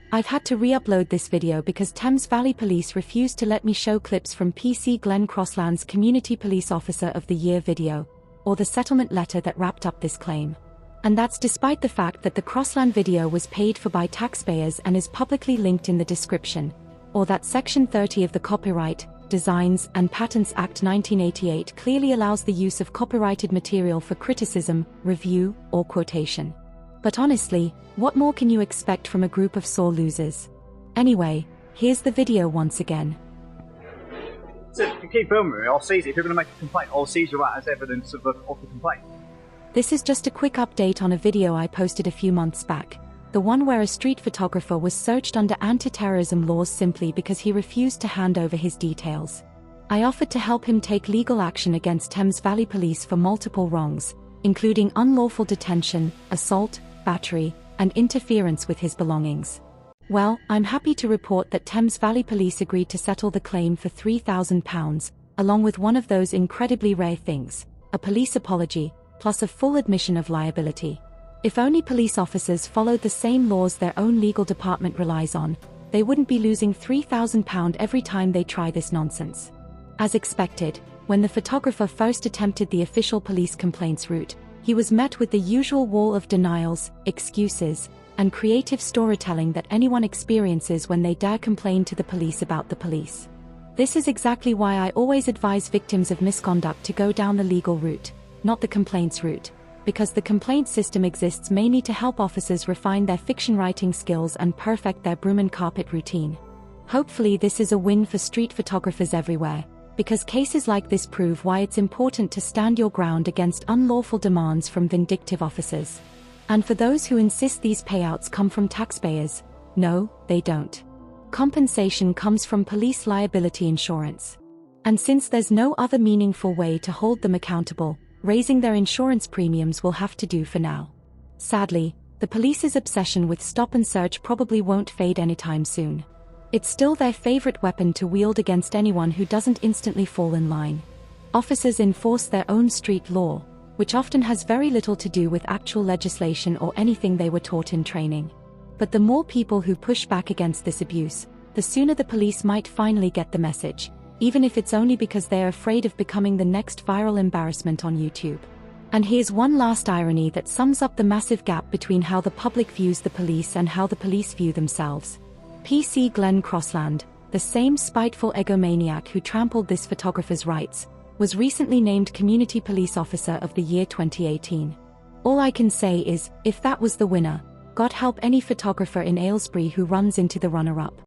I've had to re-upload this video because Thames Valley Police refused to let me show clips from PC Glenn Crossland's Community Police Officer of the Year video, or the settlement letter that wrapped up this claim. And that's despite the fact that the Crossland video was paid for by taxpayers and is publicly linked in the description, or that Section 30 of the Copyright, Designs and Patents Act 1988 clearly allows the use of copyrighted material for criticism, review, or quotation. But honestly, what more can you expect from a group of sore losers? Anyway, here's the video once again. So if you keep filming it, I'll seize it. If you're going to make a complaint, I'll seize you out as evidence of the complaint. This is just a quick update on a video I posted a few months back, the one where a street photographer was searched under anti-terrorism laws simply because he refused to hand over his details. I offered to help him take legal action against Thames Valley Police for multiple wrongs, including unlawful detention, assault, battery, and interference with his belongings. Well, I'm happy to report that Thames Valley Police agreed to settle the claim for £3,000, along with one of those incredibly rare things, a police apology, plus a full admission of liability. If only police officers followed the same laws their own legal department relies on, they wouldn't be losing £3,000 every time they try this nonsense. As expected, when the photographer first attempted the official police complaints route, he was met with the usual wall of denials, excuses, and creative storytelling that anyone experiences when they dare complain to the police about the police. This is exactly why I always advise victims of misconduct to go down the legal route, not the complaints route, because the complaint system exists mainly to help officers refine their fiction writing skills and perfect their broom and carpet routine. Hopefully this is a win for street photographers everywhere, because cases like this prove why it's important to stand your ground against unlawful demands from vindictive officers. And for those who insist these payouts come from taxpayers, no, they don't. Compensation comes from police liability insurance. And since there's no other meaningful way to hold them accountable, raising their insurance premiums will have to do for now. Sadly, the police's obsession with stop and search probably won't fade anytime soon. It's still their favorite weapon to wield against anyone who doesn't instantly fall in line. Officers enforce their own street law, which often has very little to do with actual legislation or anything they were taught in training. But the more people who push back against this abuse, the sooner the police might finally get the message, even if it's only because they're afraid of becoming the next viral embarrassment on YouTube. And here's one last irony that sums up the massive gap between how the public views the police and how the police view themselves. PC Glenn Crossland, the same spiteful egomaniac who trampled this photographer's rights, was recently named Community Police Officer of the Year 2018. All I can say is, if that was the winner, God help any photographer in Aylesbury who runs into the runner-up.